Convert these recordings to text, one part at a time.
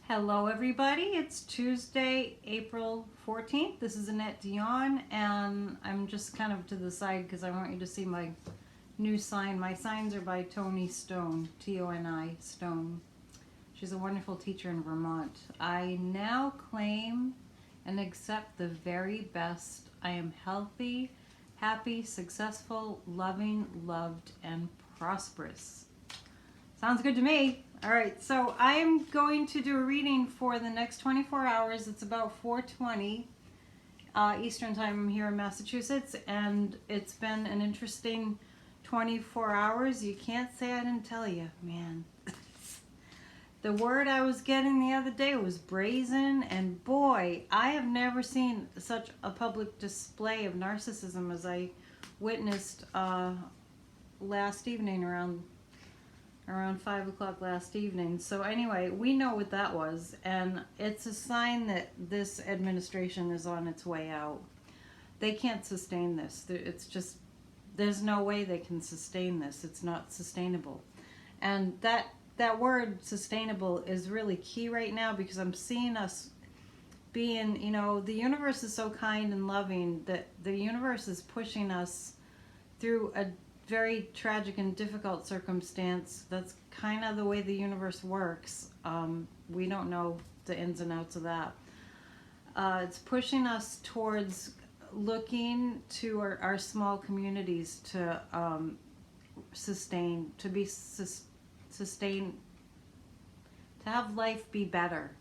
Hello everybody, it's Tuesday, April 14th. This is Annette Dion, and I'm just kind of to the side because I want you to see my new sign. My signs are by Toni Stone, T-O-N-I, Stone. She's a wonderful teacher in Vermont. I now claim and accept the very best. I am healthy, happy, successful, loving, loved, and prosperous. Sounds good to me. All right, so I'm going to do a reading for the next 24 hours. It's about 4:20 Eastern Time. I'm here in Massachusetts, and it's been an interesting 24 hours. You can't say I didn't tell you, man. The word I was getting the other day was brazen, and boy, I have never seen such a public display of narcissism as I witnessed last evening around 5 o'clock last evening. So anyway, we know what that was, and it's a sign that this administration is on its way out. They can't sustain this. It's just, there's no way they can sustain this. It's not sustainable. And that word sustainable is really key right now, because I'm seeing us being, the universe is so kind and loving that the universe is pushing us through a very tragic and difficult circumstance. That's kind of the way the universe works. We don't know the ins and outs of that. It's pushing us towards looking to our small communities to sustain, to be sustained, to have life be better.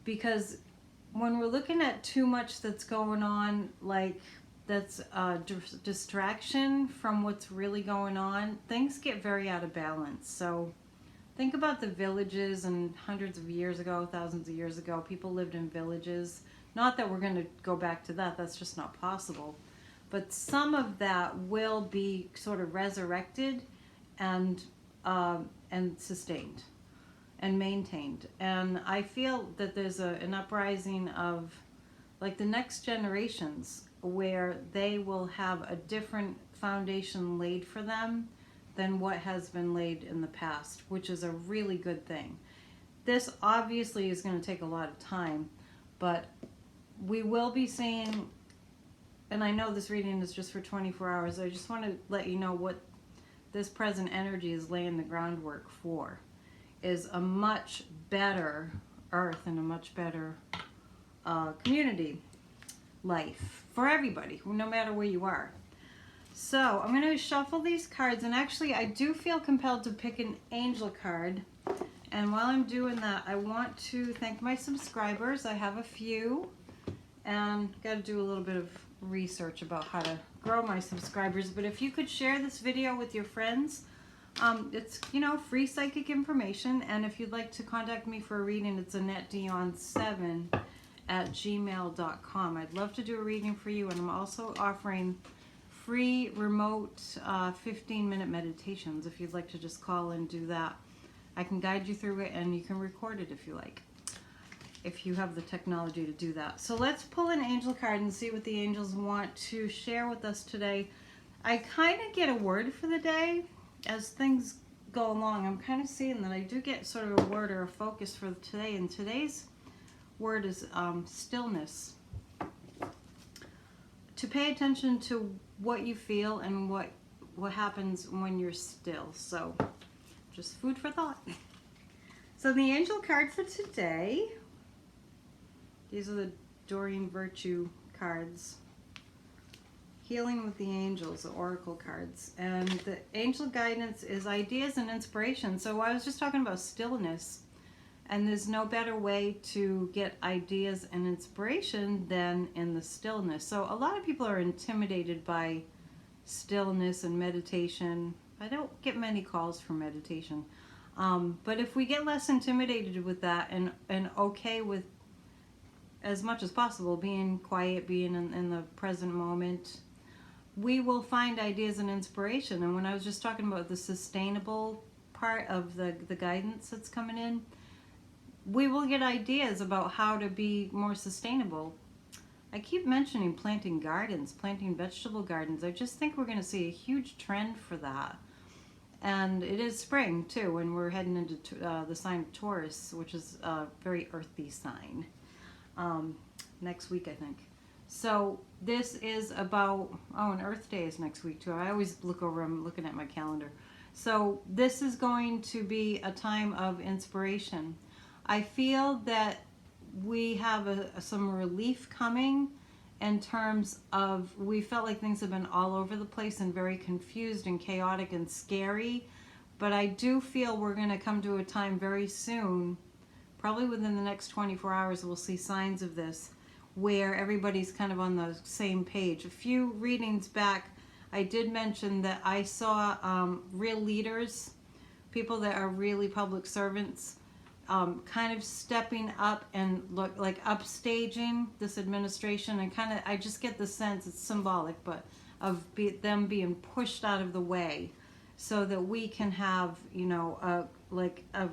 Because when we're looking at too much that's going on, like that's a distraction from what's really going on, things get very out of balance. So think about the villages, and hundreds of years ago, thousands of years ago, people lived in villages. Not that we're going to go back to that, that's just not possible. But some of that will be sort of resurrected and sustained and maintained. And I feel that there's an uprising of like the next generations, where they will have a different foundation laid for them than what has been laid in the past, which is a really good thing. This obviously is going to take a lot of time, but we will be seeing, and I know this reading is just for 24 hours, I just want to let you know what this present energy is laying the groundwork for, is a much better earth and a much better community life for everybody, no matter where you are. So I'm going to shuffle these cards, and actually I do feel compelled to pick an angel card. And while I'm doing that, I want to thank my subscribers. I have a few, and got to do a little bit of research about how to grow my subscribers. But if you could share this video with your friends, it's free psychic information. And if you'd like to contact me for a reading, it's AnnetteDion7@gmail.com. I'd love to do a reading for you, and I'm also offering free remote 15-minute meditations if you'd like to just call and do that. I can guide you through it, and you can record it if you like, if you have the technology to do that. So let's pull an angel card and see what the angels want to share with us today. I kind of get a word for the day as things go along. I'm kind of seeing that I do get sort of a word or a focus for today, and today's word is stillness. To pay attention to what you feel and what happens when you're still. So just food for thought. So the angel card for today, these are the Doreen Virtue cards. Healing with the Angels, the Oracle cards. And the angel guidance is ideas and inspiration. So I was just talking about stillness, and there's no better way to get ideas and inspiration than in the stillness. So a lot of people are intimidated by stillness and meditation. I don't get many calls for meditation. But if we get less intimidated with that, and okay with, as much as possible, being quiet, being in the present moment, we will find ideas and inspiration. And when I was just talking about the sustainable part of the guidance that's coming in, we will get ideas about how to be more sustainable. I keep mentioning planting gardens, planting vegetable gardens. I just think we're going to see a huge trend for that. And it is spring too, and we're heading into the sign of Taurus, which is a very earthy sign. Next week, I think. So this is about, oh, and Earth Day is next week too. I always look over, I'm looking at my calendar. So this is going to be a time of inspiration. I feel that we have some relief coming in terms of, we felt like things have been all over the place and very confused and chaotic and scary. But I do feel we're going to come to a time very soon, probably within the next 24 hours, we'll see signs of this, where everybody's kind of on the same page. A few readings back, I did mention that I saw real leaders, people that are really public servants, kind of stepping up and look like upstaging this administration, and kind of, I just get the sense, it's symbolic, but of them being pushed out of the way so that we can have, you know, a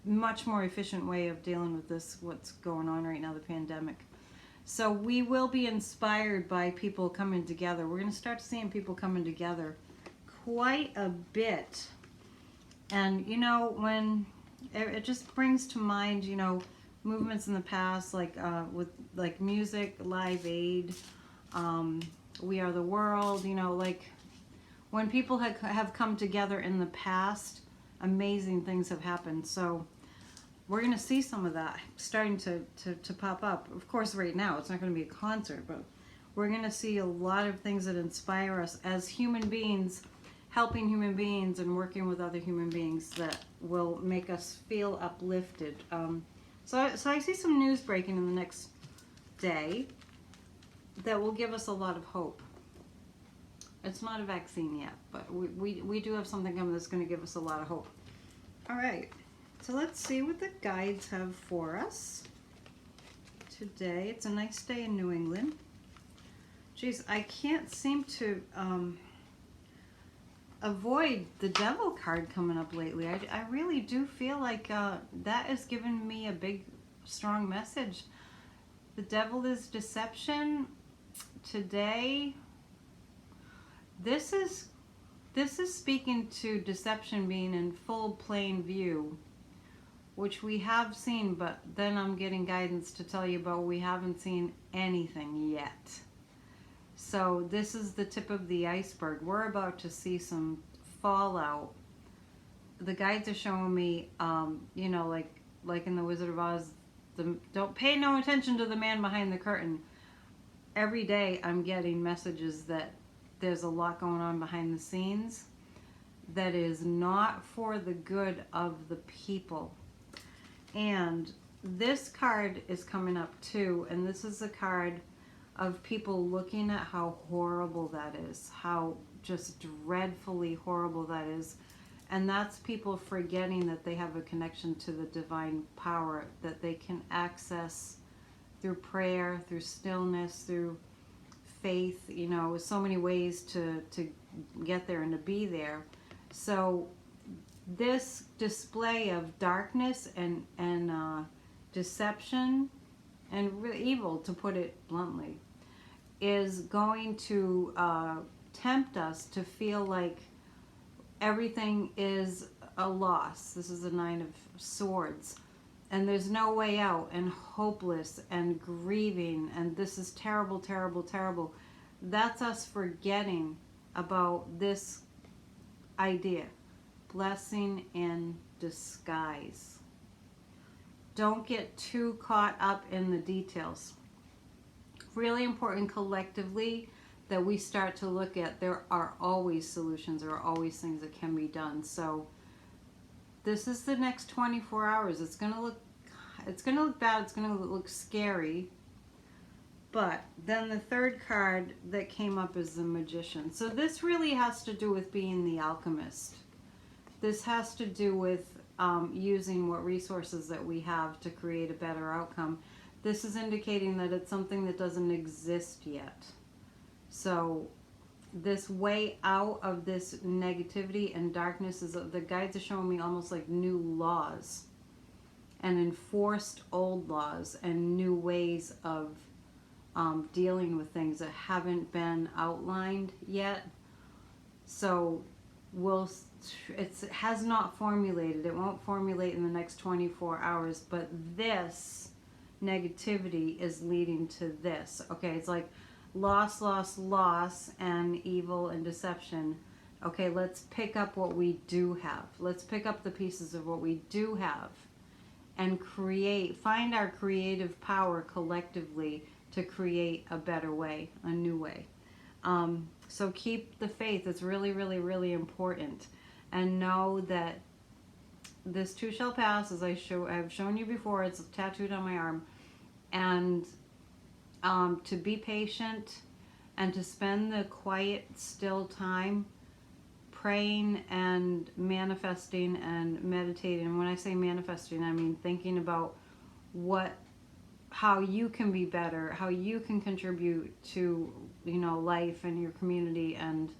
much more efficient way of dealing with this, what's going on right now, the pandemic. So we will be inspired by people coming together. We're going to start seeing people coming together quite a bit. And, you know, when it just brings to mind, you know, movements in the past, like with like music, Live Aid, We Are the World, you know, like when people have come together in the past, amazing things have happened. So we're going to see some of that starting to pop up. Of course, right now, it's not going to be a concert, but we're going to see a lot of things that inspire us as human beings, helping human beings and working with other human beings that will make us feel uplifted. So I see some news breaking in the next day that will give us a lot of hope. It's not a vaccine yet, but we do have something coming that's going to give us a lot of hope. All right. So let's see what the guides have for us today. It's a nice day in New England. Geez, I can't seem to avoid the Devil card coming up lately. I really do feel like that is giving me a big, strong message. The Devil is deception. Today, this is speaking to deception being in full plain view, which we have seen, but then I'm getting guidance to tell you about we haven't seen anything yet. So this is the tip of the iceberg. We're about to see some fallout. The guides are showing me, you know, like in the Wizard of Oz, don't pay no attention to the man behind the curtain. Every day I'm getting messages that there's a lot going on behind the scenes that is not for the good of the people. And this card is coming up too, and this is a card of people looking at how horrible that is, how just dreadfully horrible that is. And that's people forgetting that they have a connection to the divine power that they can access through prayer, through stillness, through faith, you know, so many ways to get there and to be there. So this display of darkness and deception and evil, to put it bluntly, is going to tempt us to feel like everything is a loss. This is the Nine of Swords, and there's no way out, and hopeless and grieving, and this is terrible, terrible, terrible. That's us forgetting about this idea. Blessing in disguise. Don't get too caught up in the details. Really important collectively that we start to look at, there are always solutions, there are always things that can be done. So this is the next 24 hours. It's going to look bad, it's going to look scary. But then the third card that came up is the Magician. So this really has to do with being the alchemist. This has to do with using what resources that we have to create a better outcome. This is indicating that it's something that doesn't exist yet. So this way out of this negativity and darkness is, the guides are showing me almost like new laws and enforced old laws and new ways of dealing with things that haven't been outlined yet. So we'll it has not formulated. It won't formulate in the next 24 hours, but this negativity is leading to this. Okay, it's like loss, loss, loss, and evil and deception. Okay, let's pick up what we do have. Let's pick up the pieces of what we do have and find our creative power collectively to create a better way, a new way. So keep the faith. It's really, really, really important. And know that this too shall pass, as I've shown you before. It's tattooed on my arm. And to be patient and to spend the quiet, still time praying and manifesting and meditating. And when I say manifesting, I mean thinking about how you can be better, how you can contribute to, life and your community, and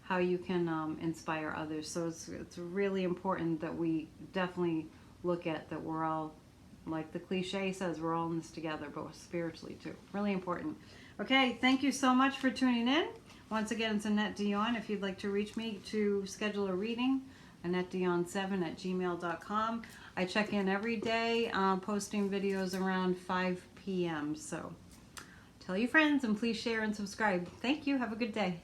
how you can inspire others. So it's really important that we definitely look at that we're all, like the cliche says, we're all in this together, but spiritually too. Really important. Okay, thank you so much for tuning in. Once again, it's Annette Dion. If you'd like to reach me to schedule a reading, AnnetteDion7@gmail.com. I check in every day, posting videos around 5 p.m. So tell your friends and please share and subscribe. Thank you. Have a good day.